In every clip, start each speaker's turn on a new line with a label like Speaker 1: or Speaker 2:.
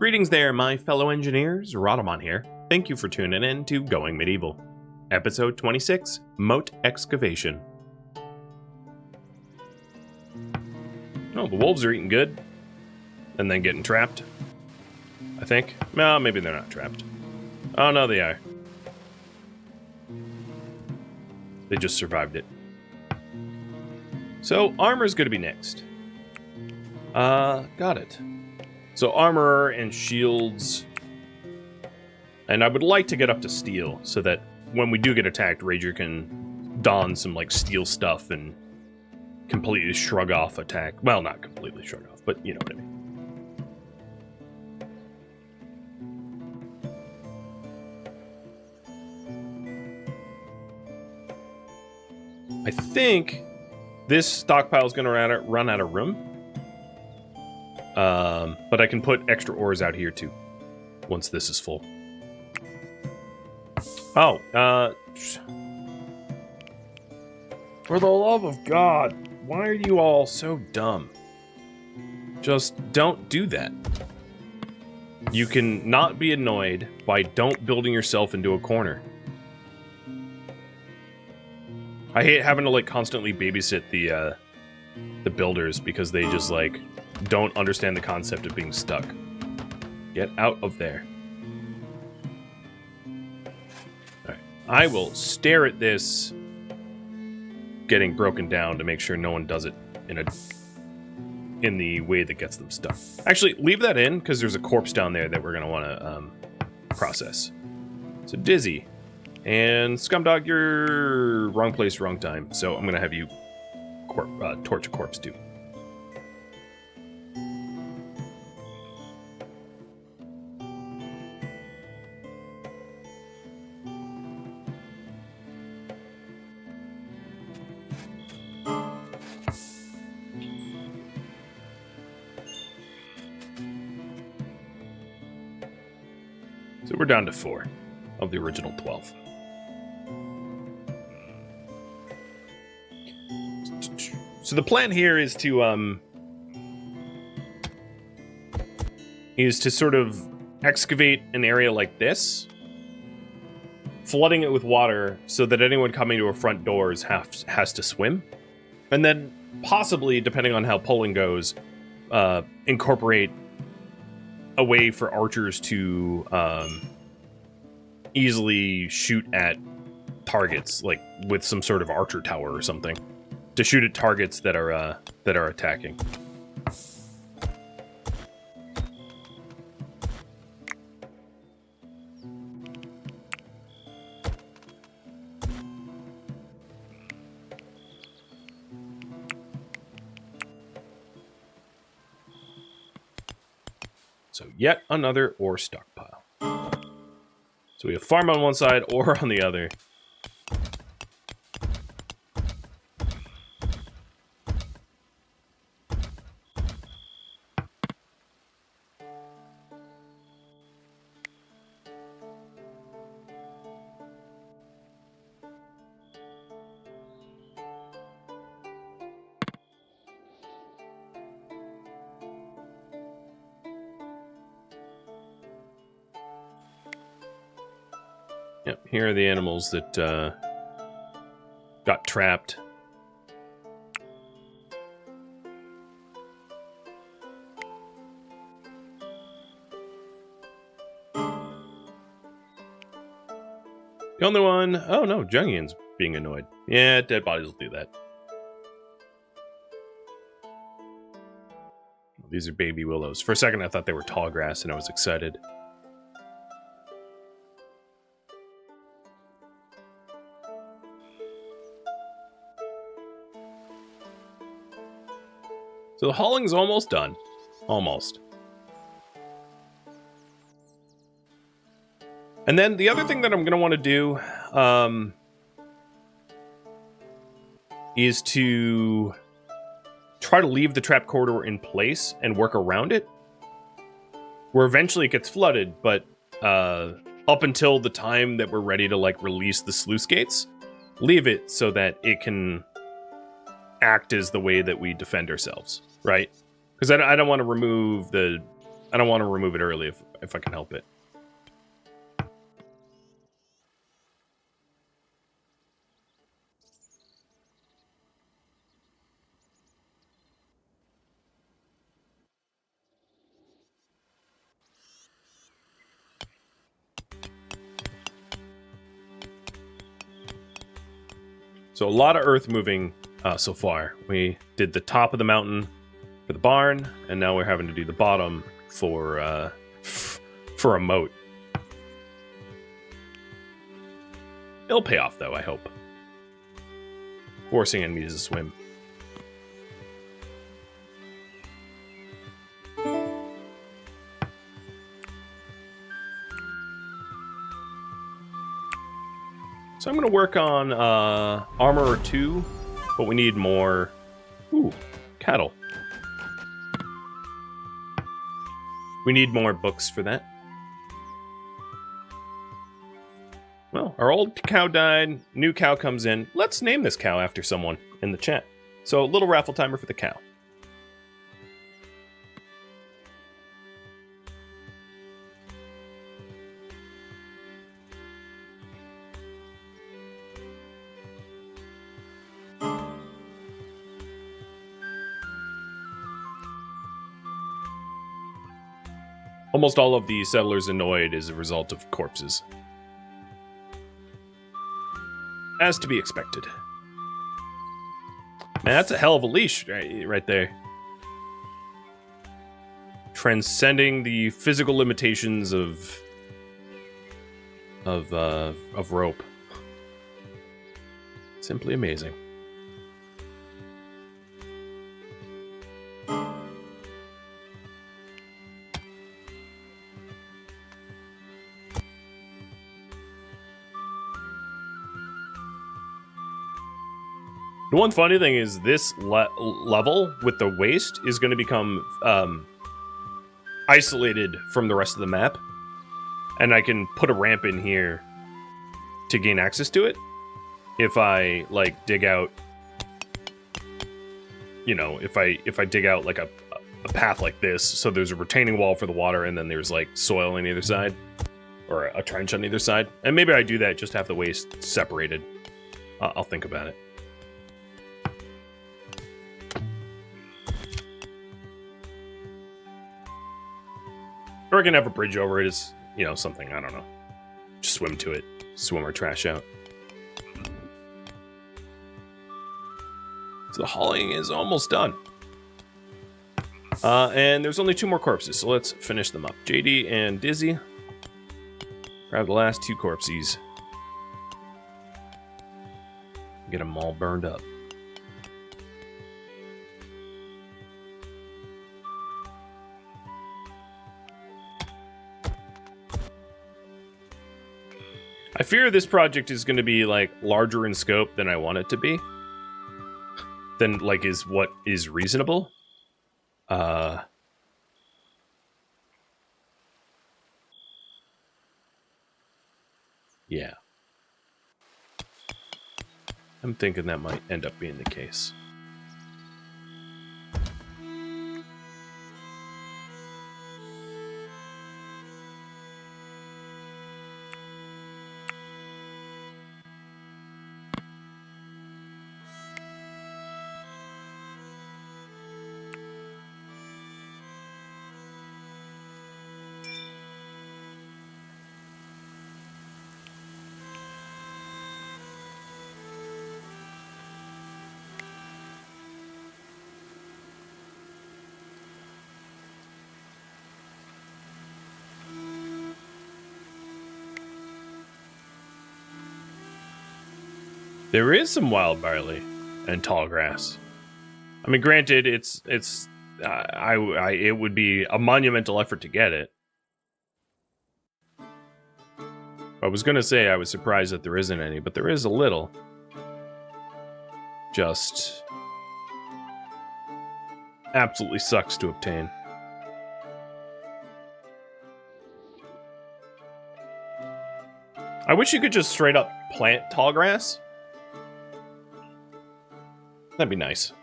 Speaker 1: Greetings there, my fellow engineers. Rhadamant here. Thank you for tuning in to Going Medieval. Episode 26, Moat Excavation. Oh, the wolves are eating good. And then getting trapped. I think. No, maybe they're not trapped. Oh, no, they are. They just survived it. So, armor's going to be next. Got it. So, armor and shields. And I would like to get up to steel, so that when we do get attacked, Rager can don some, like, steel stuff and completely shrug off attack. Well, not completely shrug off, but you know what I mean. I think this stockpile is going to run out of room. But I can put extra ores out here too, once this is full. Oh, for the love of God, why are you all so dumb? Just don't do that. You can not be annoyed by don't building yourself into a corner. I hate having to, like, constantly babysit the builders because they just, like, don't understand the concept of being stuck. Get out of there. Alright. I will stare at this getting broken down to make sure no one does it in the way that gets them stuck. Actually, leave that in, because there's a corpse down there that we're going to want to process. So, Dizzy. And Scumdog, you're wrong place, wrong time. So I'm going to have you torch a corpse too. So we're down to 4 of the original 12. So the plan here is to sort of excavate an area like this, flooding it with water so that anyone coming to our front doors has to swim, and then possibly, depending on how polling goes, incorporate a way for archers to easily shoot at targets, like with some sort of archer tower or something. To shoot at targets that are attacking. So yet another ore stockpile. So we have farm on one side, ore on the other. Yep, here are the animals that got trapped. The only one... Oh no, Jungian's being annoyed. Yeah, dead bodies will do that. These are baby willows. For a second I thought they were tall grass and I was excited. So the hauling's almost done. Almost. And then the other thing that I'm going to want to do is to try to leave the trap corridor in place and work around it. Where eventually it gets flooded, but up until the time that we're ready to, like, release the sluice gates, leave it so that it can act as the way that we defend ourselves, right? Because I don't want to remove the I don't want to remove it early if I can help it. So a lot of earth moving so far. We did the top of the mountain for the barn, and now we're having to do the bottom for a moat. It'll pay off, though, I hope. Forcing enemies to swim. So I'm going to work on armor or 2, but we need more... Ooh, cattle. We need more books for that. Well, our old cow died, new cow comes in. Let's name this cow after someone in the chat. So, little raffle timer for the cow. Almost all of the settlers annoyed as a result of corpses. As to be expected. Man, that's a hell of a leash right there. Transcending the physical limitations of rope. Simply amazing. The one funny thing is this level with the waste is going to become isolated from the rest of the map. And I can put a ramp in here to gain access to it. If I, like, dig out... You know, if I dig out, like, a path like this, so there's a retaining wall for the water, and then there's, like, soil on either side. Or a trench on either side. And maybe I do that just to have the waste separated. I'll think about it. Or I can have a bridge over it as, you know, something, I don't know. Just swim to it. Swim our trash out. So the hauling is almost done. And there's only 2 more corpses, so let's finish them up. JD and Dizzy. Grab the last 2 corpses. Get them all burned up. I fear this project is going to be, like, larger in scope than I want it to be. Than, like, is what is reasonable. Yeah. I'm thinking that might end up being the case. There is some wild barley and tall grass. I mean, granted, it would be a monumental effort to get it. I was gonna say I was surprised that there isn't any, but there is a little. Just absolutely sucks to obtain. I wish you could just straight up plant tall grass. That'd be nice.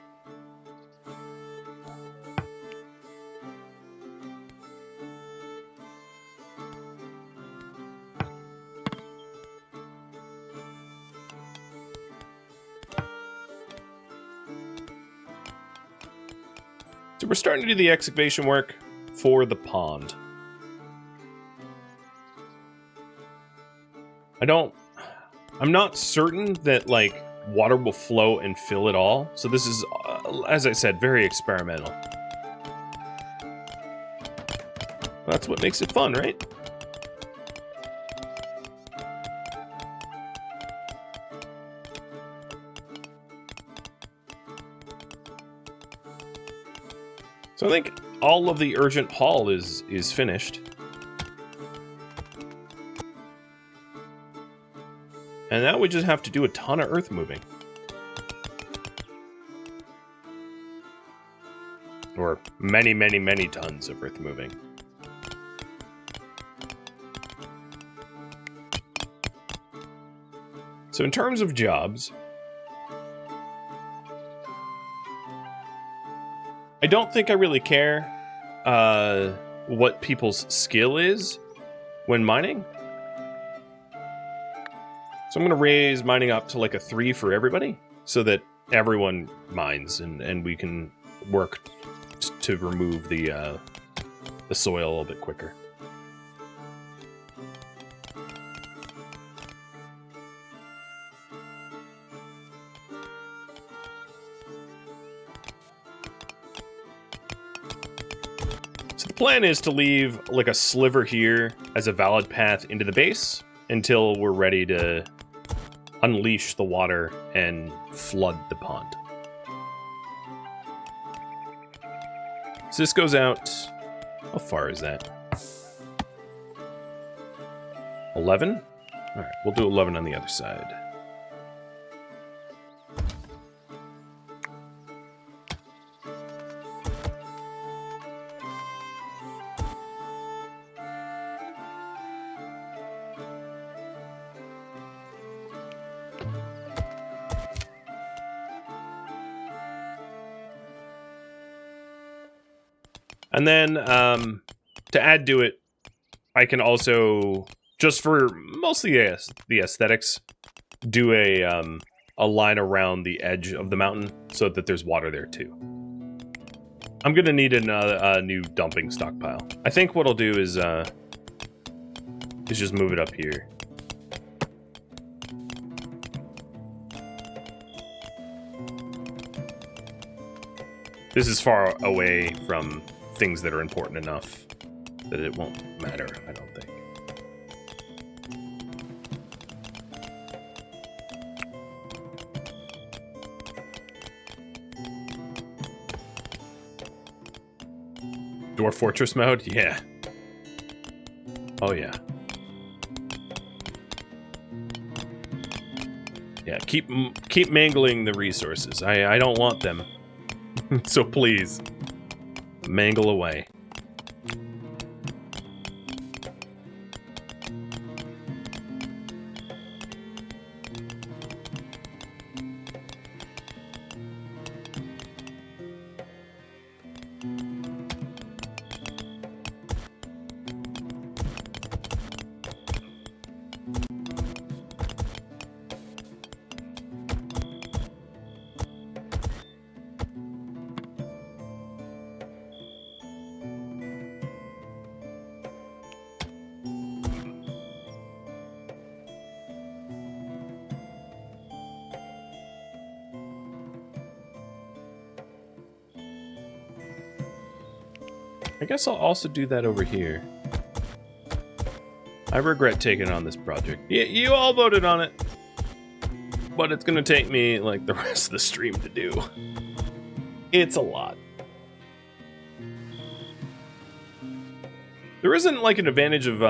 Speaker 1: we're starting to do the excavation work for the pond. I'm not certain that, like, water will flow and fill it all. So this is, as I said, very experimental. That's what makes it fun, right? So I think all of the urgent haul is finished. And now we just have to do a ton of earth moving. Or many, many, many tons of earth moving. So in terms of jobs, I don't think I really care what people's skill is when mining. So I'm going to raise mining up to like a 3 for everybody so that everyone mines and we can work to remove the soil a little bit quicker. So the plan is to leave like a sliver here as a valid path into the base until we're ready to unleash the water and flood the pond. So this goes out, how far is that? 11? All right, we'll do 11 on the other side. And then, to add to it, I can also, just for mostly the aesthetics, do a line around the edge of the mountain so that there's water there too. I'm gonna need a new dumping stockpile. I think what I'll do is just move it up here. This is far away from things that are important enough that it won't matter, I don't think. Dwarf Fortress mode? Yeah. Oh yeah. Yeah, keep mangling the resources. I don't want them. So please, mangle away. I guess I'll also do that over here. I regret taking on this project. You all voted on it. But it's gonna take me, like, the rest of the stream to do. It's a lot. There isn't, like, an advantage of,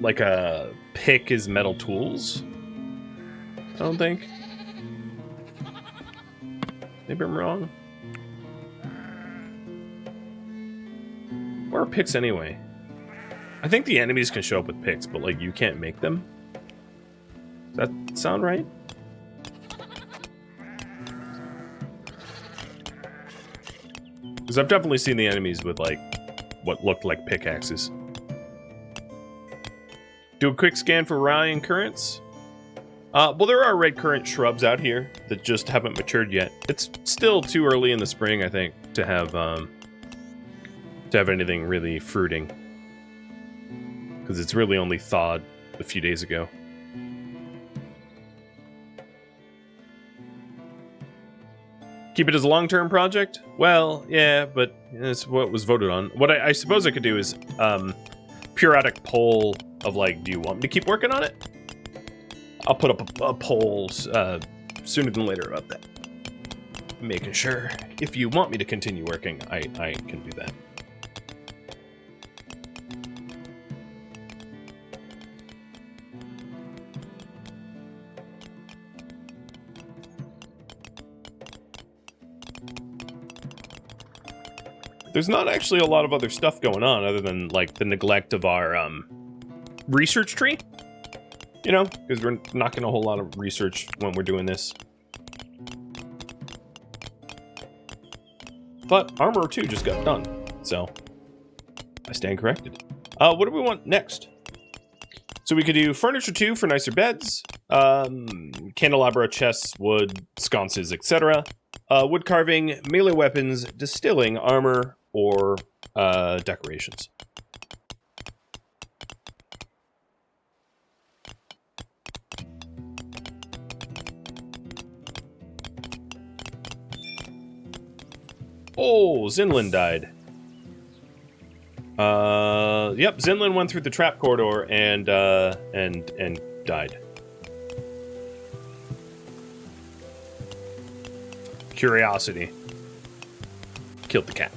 Speaker 1: like a pick is metal tools. I don't think. Maybe I'm wrong. Where are picks anyway? I think the enemies can show up with picks, but like you can't make them. Does that sound right? Because I've definitely seen the enemies with like what looked like pickaxes. Do a quick scan for rallying currents. Well, there are red currant shrubs out here that just haven't matured yet. It's still too early in the spring, I think, to have anything really fruiting, because it's really only thawed a few days ago. Keep it as a long-term project? Well, yeah, but that's what was voted on. What I suppose I could do is periodic poll of, like, do you want me to keep working on it? I'll put up a poll sooner than later about that. Making sure if you want me to continue working, I can do that. There's not actually a lot of other stuff going on other than, like, the neglect of our research tree. You know, because we're not getting a whole lot of research when we're doing this. But Armor 2 just got done, so I stand corrected. What do we want next? So we could do Furniture 2 for nicer beds, candelabra, chests, wood, sconces, etc. Wood carving, melee weapons, distilling, armor, or decorations. Oh, Zinlin died. Yep, Zinlin went through the trap corridor and died. Curiosity killed the cat.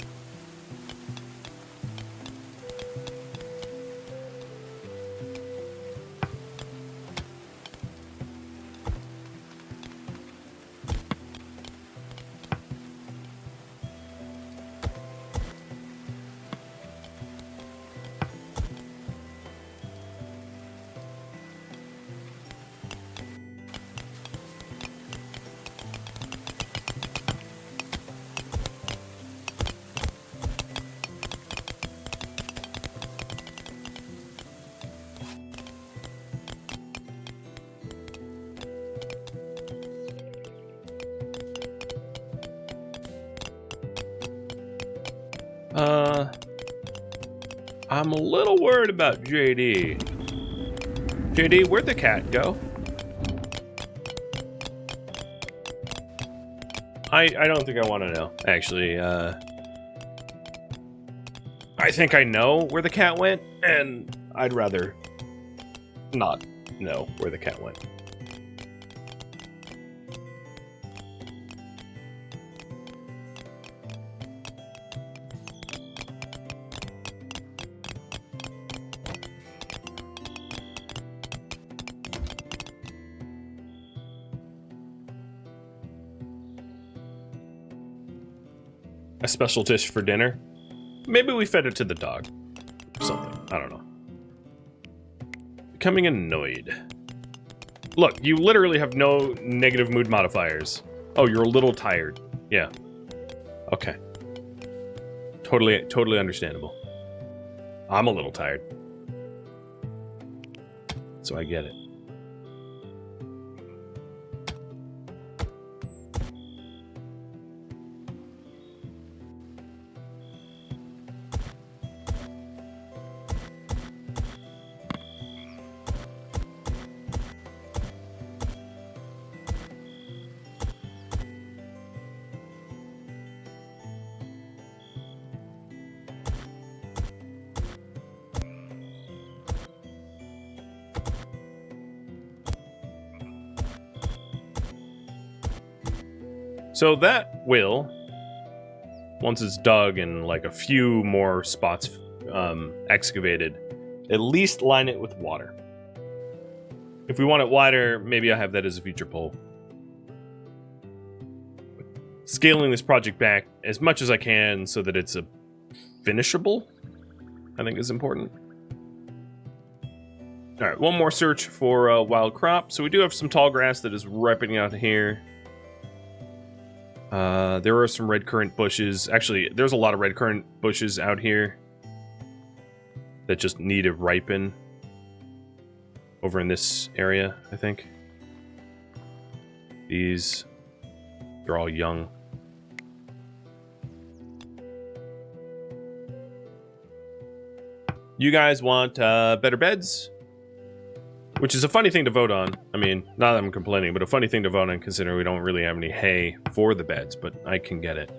Speaker 1: I'm a little worried about JD. JD, where'd the cat go? I don't think I want to know, actually. I think I know where the cat went, and I'd rather not know where the cat went. A special dish for dinner? Maybe we fed it to the dog. Or something. I don't know. Becoming annoyed. Look, you literally have no negative mood modifiers. Oh, you're a little tired. Yeah. Okay. Totally understandable. I'm a little tired. So I get it. So that will, once it's dug and like a few more spots excavated, at least line it with water. If we want it wider, maybe I'll have that as a future poll. Scaling this project back as much as I can so that it's a finishable, I think is important. All right, one more search for wild crop. So we do have some tall grass that is ripening out here. There are some red currant bushes. Actually, there's a lot of red currant bushes out here that just need to ripen over in this area, I think. These, they're all young. You guys want better beds? Which is a funny thing to vote on. I mean, not that I'm complaining, but a funny thing to vote on considering we don't really have any hay for the beds, but I can get it.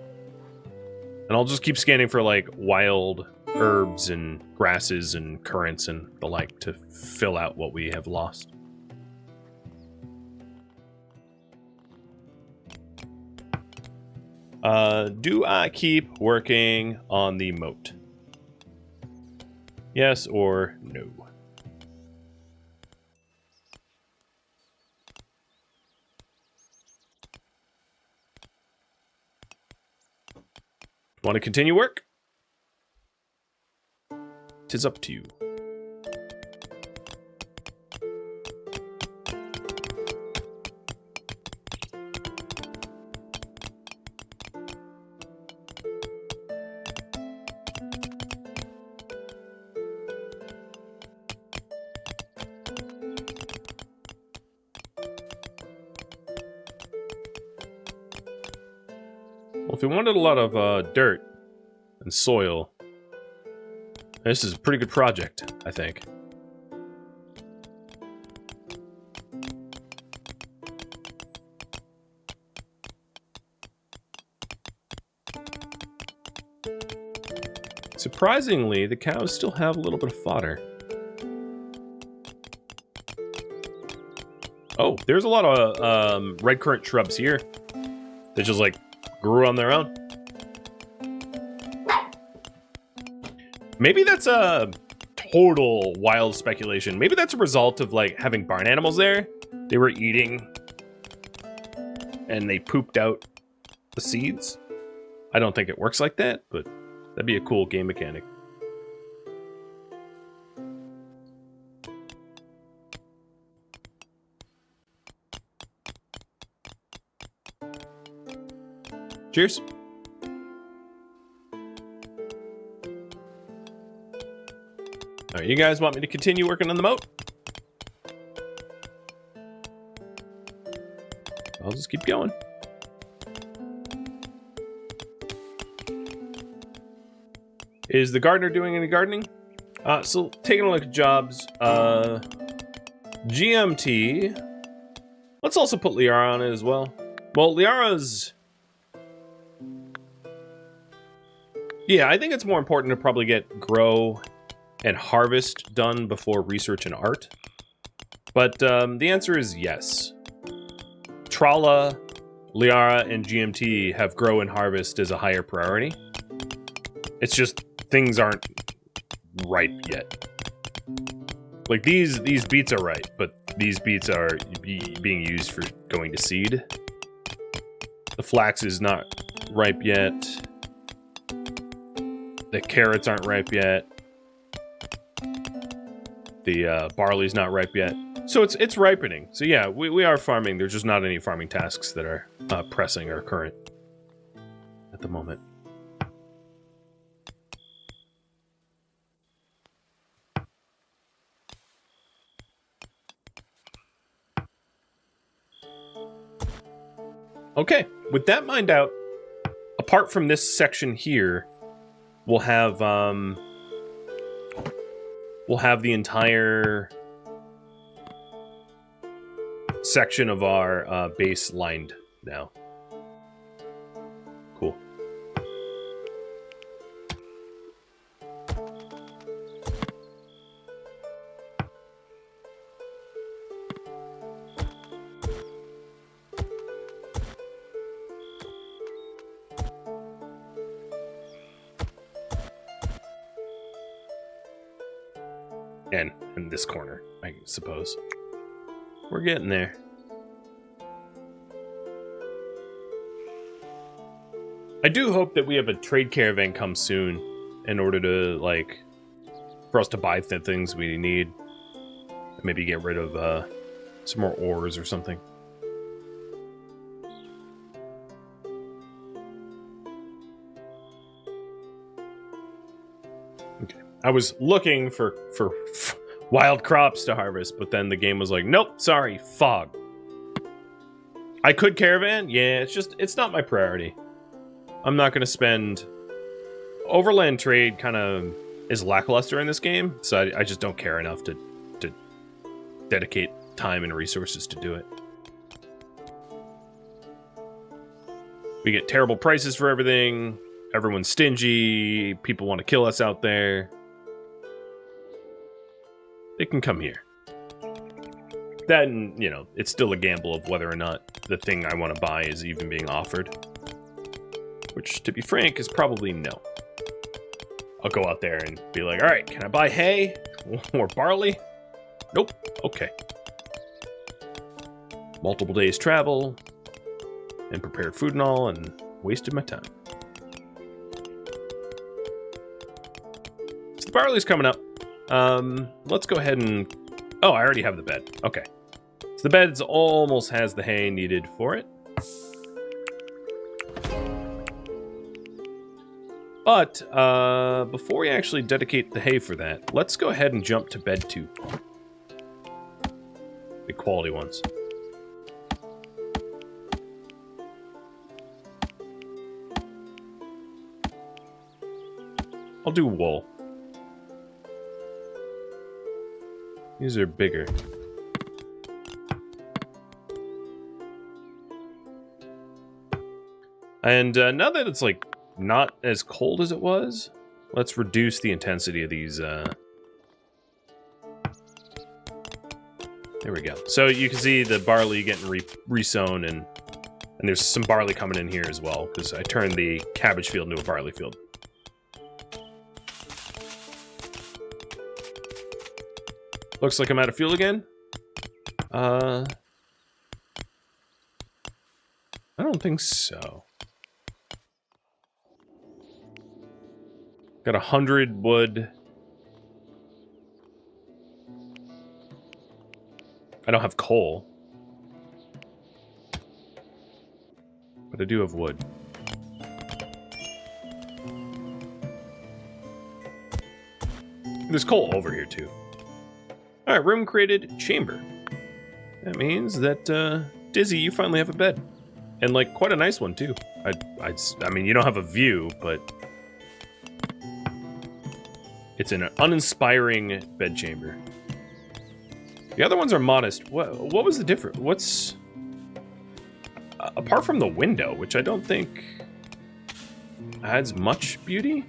Speaker 1: And I'll just keep scanning for, like, wild herbs and grasses and currants and the like to fill out what we have lost. Do I keep working on the moat? Yes or no? Want to continue work? 'Tis up to you. Well, if we wanted a lot of dirt and soil, this is a pretty good project, I think. Surprisingly, the cows still have a little bit of fodder. Oh, there's a lot of red currant shrubs here. They just, like, grew on their own. Maybe that's a total wild speculation. Maybe that's a result of, like, having barn animals there. They were eating and they pooped out the seeds. I don't think it works like that, but that'd be a cool game mechanic. Cheers. All right, you guys want me to continue working on the moat? I'll just keep going. Is the gardener doing any gardening? So taking a look at jobs. GMT. Let's also put Liara on it as well. Well, Liara's... Yeah, I think it's more important to probably get grow and harvest done before research and art. But the answer is yes. Trala, Liara, and GMT have grow and harvest as a higher priority. It's just things aren't ripe yet. Like these beets are ripe, but these beets are being used for going to seed. The flax is not ripe yet. The carrots aren't ripe yet. The barley's not ripe yet. So it's ripening. So yeah, we are farming. There's just not any farming tasks that are pressing or current at the moment. Okay, with that mined out, apart from this section here, we'll have the entire section of our base lined now. Cool. And in this corner, I suppose. We're getting there. I do hope that we have a trade caravan come soon in order to, like, for us to buy the things we need. Maybe get rid of some more ores or something. Okay. I was looking for wild crops to harvest, but then the game was like, nope, sorry, fog. I could caravan. Yeah, it's not my priority. I'm not going to spend... Overland trade kind of is lackluster in this game, so I just don't care enough to dedicate time and resources to do it. We get terrible prices for everything. Everyone's stingy. People want to kill us out there. They can come here. Then, you know, it's still a gamble of whether or not the thing I want to buy is even being offered. Which, to be frank, is probably no. I'll go out there and be like, alright, can I buy hay? Or barley? Nope. Okay. Multiple days travel. And prepared food and all, and wasted my time. So the barley's coming up. Let's go ahead and... Oh, I already have the bed. Okay. So the bed almost has the hay needed for it. But, before we actually dedicate the hay for that, let's go ahead and jump to bed 2. The quality ones. I'll do wool. These are bigger. And now that it's like not as cold as it was, let's reduce the intensity of these. There we go. So you can see the barley getting resown, and there's some barley coming in here as well because I turned the cabbage field into a barley field. Looks like I'm out of fuel again. I don't think so. Got 100 wood. I don't have coal. But I do have wood. There's coal over here too. Alright, room created, chamber. That means that, Dizzy, you finally have a bed. And, like, quite a nice one, too. I mean, you don't have a view, but... It's an uninspiring bed chamber. The other ones are modest. What was the difference? What's... apart from the window, which I don't think adds much beauty?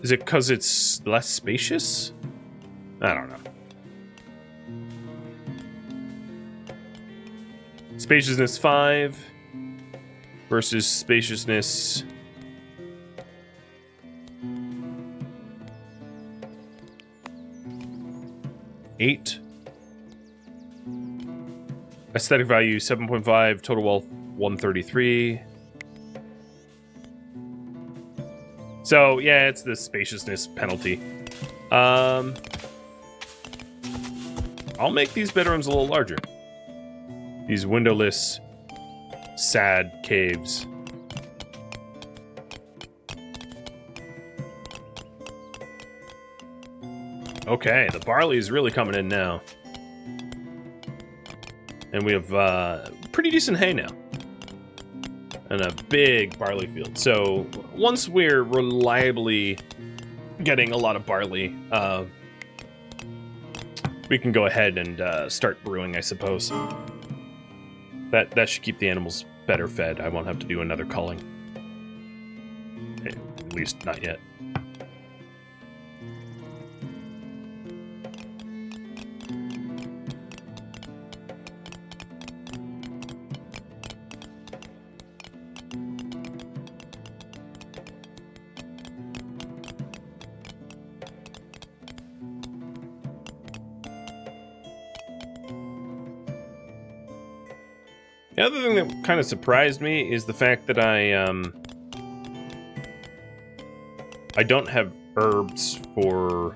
Speaker 1: Is it because it's less spacious? I don't know. Spaciousness 5 versus spaciousness 8. Aesthetic value 7.5. Total wealth 133. So, yeah, it's the spaciousness penalty. I'll make these bedrooms a little larger. These windowless, sad caves. Okay, the barley is really coming in now. And we have pretty decent hay now. And a big barley field. So once we're reliably getting a lot of barley, we can go ahead and start brewing, I suppose. That should keep the animals better fed. I won't have to do another culling. At least not yet. The other thing that kind of surprised me is the fact that I don't have herbs for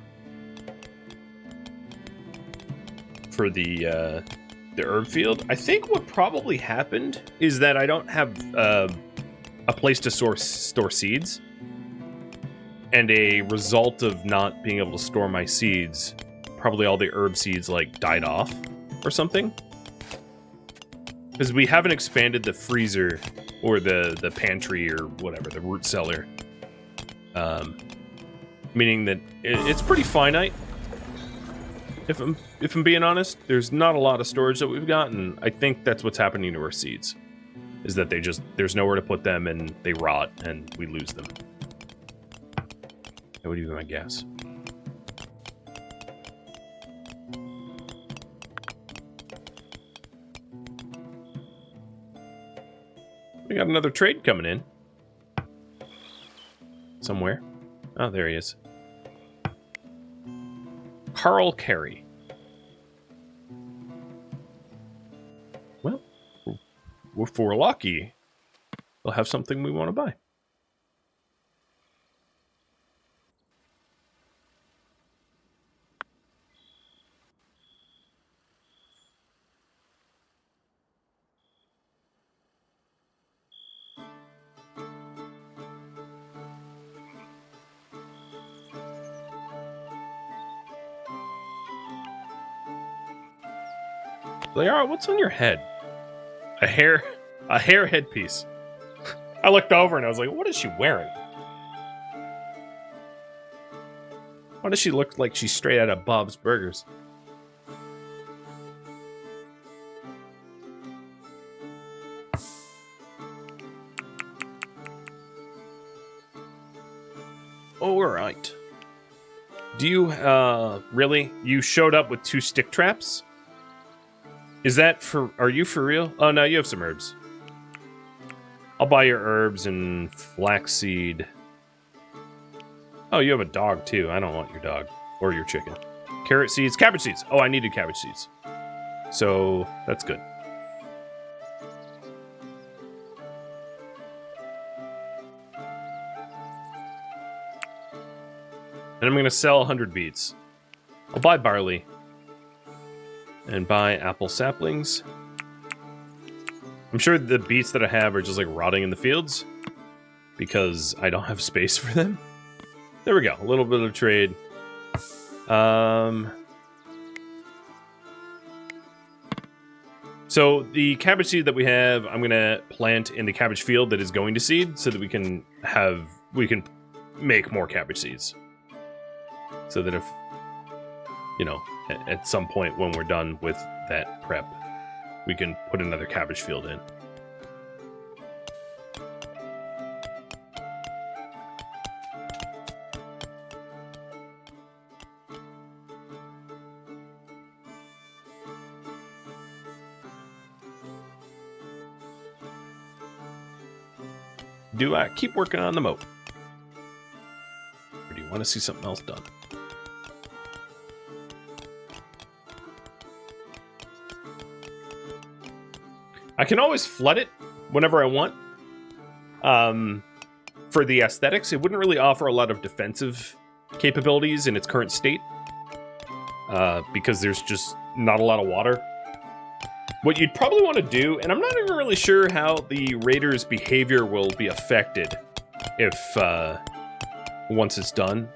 Speaker 1: the herb field. I think what probably happened is that I don't have a place to store seeds, and a result of not being able to store my seeds, probably all the herb seeds like died off. or something. Because we haven't expanded the freezer or the pantry or whatever, the root cellar. Meaning that it's pretty finite. If I'm being honest, there's not a lot of storage that we've got, and I think that's what's happening to our seeds. Is that there's nowhere to put them and they rot and we lose them. That would be my guess. We got another trade coming in. Somewhere. Oh, there he is. Carl Carey. Well, if we're lucky, we'll have something we want to buy. Layara, what's on your head? A hair headpiece. I looked over and I was like, what is she wearing? Why does she look like she's straight out of Bob's Burgers? Alright. Do you, really? You showed up with 2 stick traps? Is that for... Are you for real? Oh, no, you have some herbs. I'll buy your herbs and flaxseed. Oh, you have a dog, too. I don't want your dog. Or your chicken. Carrot seeds. Cabbage seeds. Oh, I needed cabbage seeds. So, that's good. And I'm going to sell 100 beets. I'll buy barley. And buy apple saplings. I'm sure the beets that I have are just like rotting in the fields. Because I don't have space for them. There we go. A little bit of trade. So the cabbage seed that we have, I'm going to plant in the cabbage field that is going to seed. So that we can make more cabbage seeds. So that if, you know, at some point when we're done with that prep, we can put another cabbage field in. Do I keep working on the moat? Or do you want to see something else done? I can always flood it whenever I want. For the aesthetics, it wouldn't really offer a lot of defensive capabilities in its current state. Because there's just not a lot of water. What you'd probably want to do, and I'm not even really sure how the raiders' behavior will be affected if once it's done.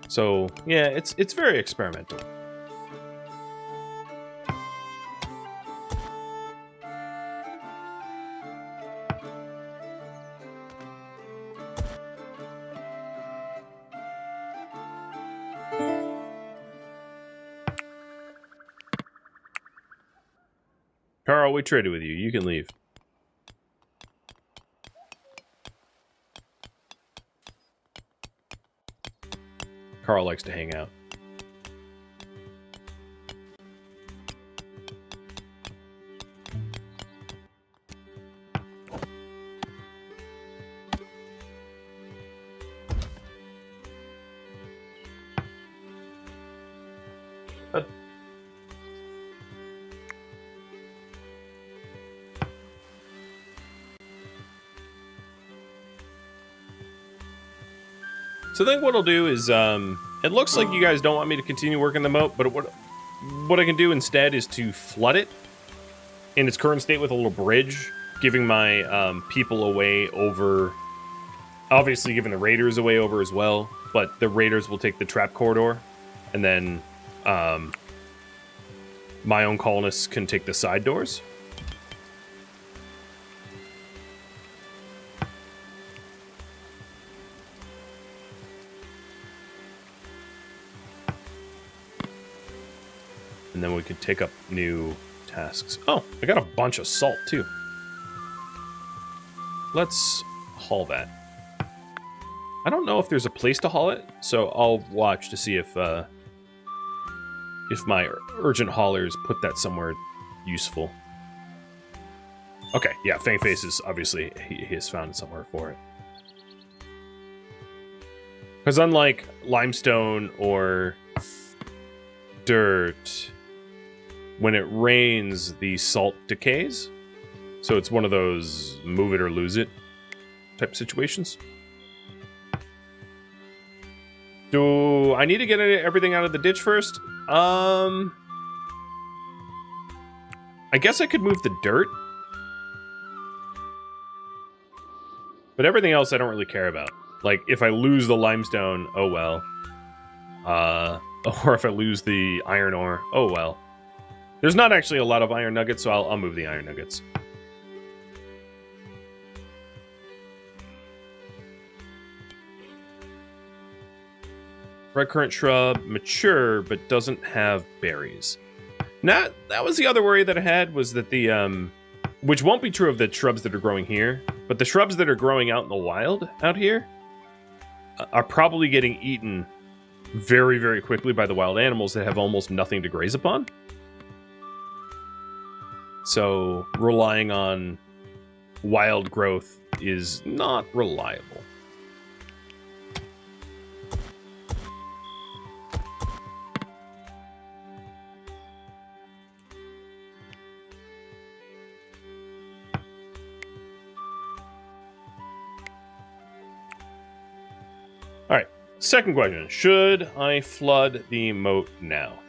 Speaker 1: So, yeah, it's very experimental. Carl, we traded with you. You can leave. Carl likes to hang out. So I think what I'll do is, it looks like you guys don't want me to continue working the moat, but what I can do instead is to flood it in its current state with a little bridge, giving my people a way over, obviously giving the raiders a way over as well, but the raiders will take the trap corridor, and then my own colonists can take the side doors. And then we could take up new tasks. Oh, I got a bunch of salt, too. Let's haul that. I don't know if there's a place to haul it, so I'll watch to see if my urgent haulers put that somewhere useful. Okay, yeah, Fangface is obviously, he has found somewhere for it. Because unlike limestone or dirt, when it rains, the salt decays. So it's one of those move it or lose it type situations. Do I need to get everything out of the ditch first? I guess I could move the dirt. But everything else I don't really care about. Like, if I lose the limestone, oh well. Or if I lose the iron ore, oh well. There's not actually a lot of iron nuggets, so I'll move the iron nuggets. Red currant shrub, mature, but doesn't have berries. Now, that was the other worry that I had, was that the, which won't be true of the shrubs that are growing here, but the shrubs that are growing out in the wild out here are probably getting eaten very, very quickly by the wild animals that have almost nothing to graze upon. So, relying on wild growth is not reliable. Alright, second question. Should I flood the moat now?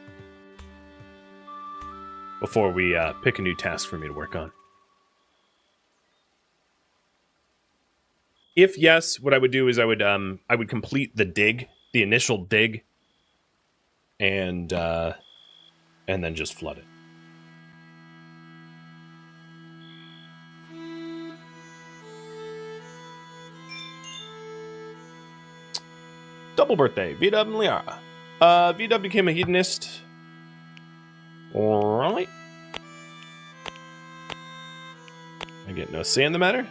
Speaker 1: Before we pick a new task for me to work on. If yes, what I would do is I would complete the dig, the initial dig, and then just flood it. Double birthday, VW and Liara. VW became a hedonist. Alright. I get no say in the matter.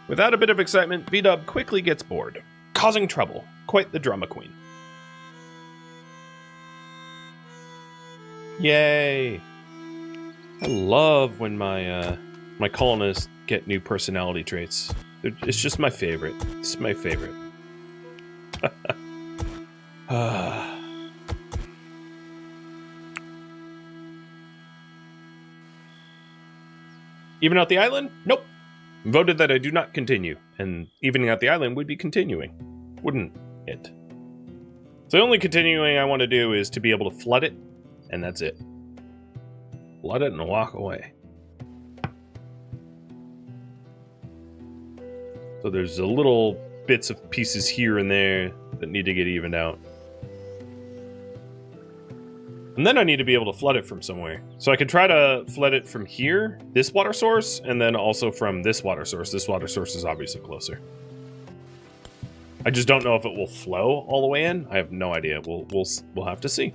Speaker 1: Without a bit of excitement, VW quickly gets bored, causing trouble. Quite the drama queen. Yay! I love when my my colonists get new personality traits. It's just my favorite. It's my favorite. Even out the island? Nope. Voted that I do not continue, and evening out the island would be continuing, wouldn't it? So the only continuing I want to do is to be able to flood it, and that's it. Flood it and walk away. So there's a little bits of pieces here and there that need to get evened out. And then I need to be able to flood it from somewhere. So I could try to flood it from here, this water source, and then also from this water source. This water source is obviously closer. I just don't know if it will flow all the way in. I have no idea. We'll have to see.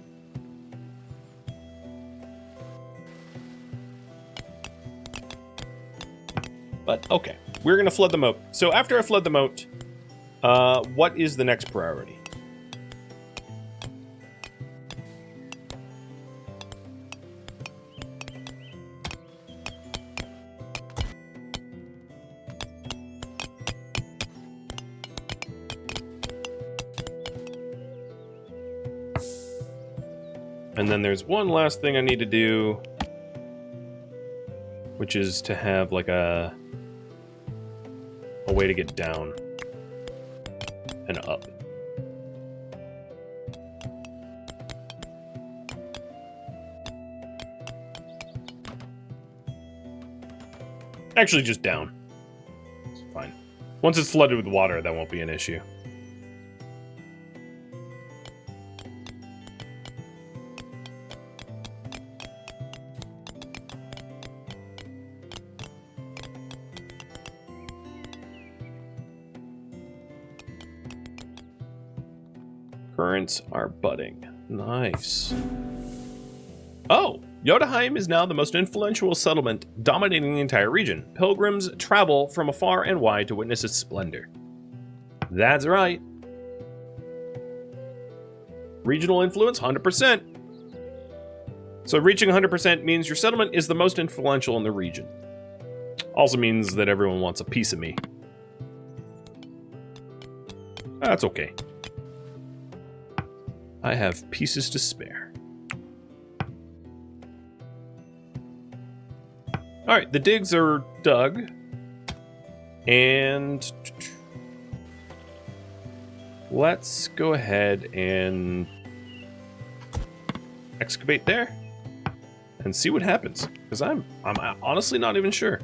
Speaker 1: But okay, we're gonna flood the moat. So after I flood the moat, what is the next priority? And then there's one last thing I need to do, which is to have like a way to get down and up. Actually, just down. It's fine. Once it's flooded with water, that won't be an issue. Currents are budding. Nice. Oh, Jotunheim is now the most influential settlement dominating the entire region. Pilgrims travel from afar and wide to witness its splendor. That's right. Regional influence, 100%. So reaching 100% means your settlement is the most influential in the region. Also means that everyone wants a piece of me. That's okay. I have pieces to spare. Alright, the digs are dug. And let's go ahead and excavate there and see what happens. Because I'm honestly not even sure.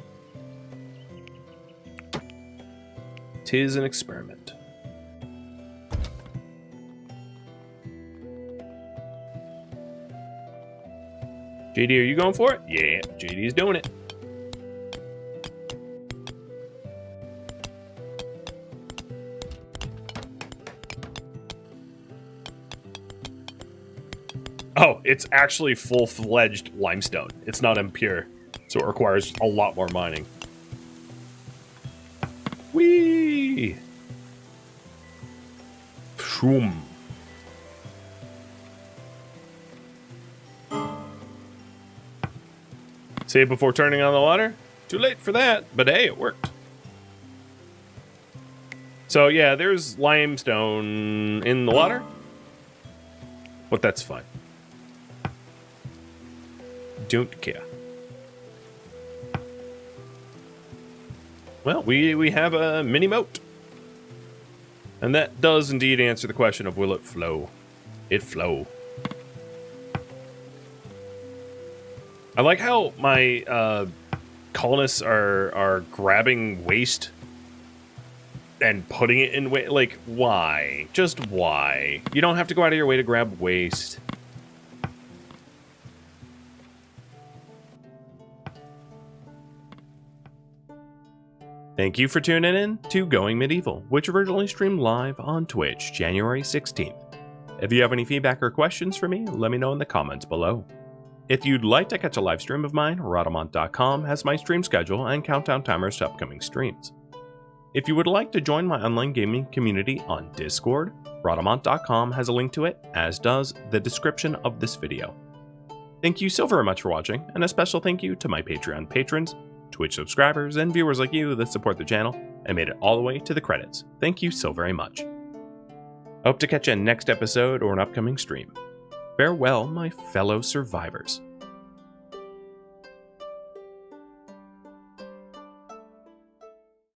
Speaker 1: 'Tis an experiment. JD, are you going for it? Yeah, JD's doing it. Oh, it's actually full-fledged limestone. It's not impure, so it requires a lot more mining. Whee! Shroom. Save before turning on the water? Too late for that, but hey, it worked. So yeah, there's limestone in the water, but that's fine. Don't care. Well, we have a mini moat. And that does indeed answer the question of will it flow? It flow. I like how my colonists are grabbing waste and putting it in like, why? Just why? You don't have to go out of your way to grab waste. Thank you for tuning in to Going Medieval, which originally streamed live on Twitch, January 16th. If you have any feedback or questions for me, let me know in the comments below. If you'd like to catch a live stream of mine, Rhadamant.com has my stream schedule and countdown timers to upcoming streams. If you would like to join my online gaming community on Discord, Rhadamant.com has a link to it, as does the description of this video. Thank you so very much for watching, and a special thank you to my Patreon patrons, Twitch subscribers, and viewers like you that support the channel and made it all the way to the credits. Thank you so very much. Hope to catch you in next episode or an upcoming stream. Farewell, my fellow survivors.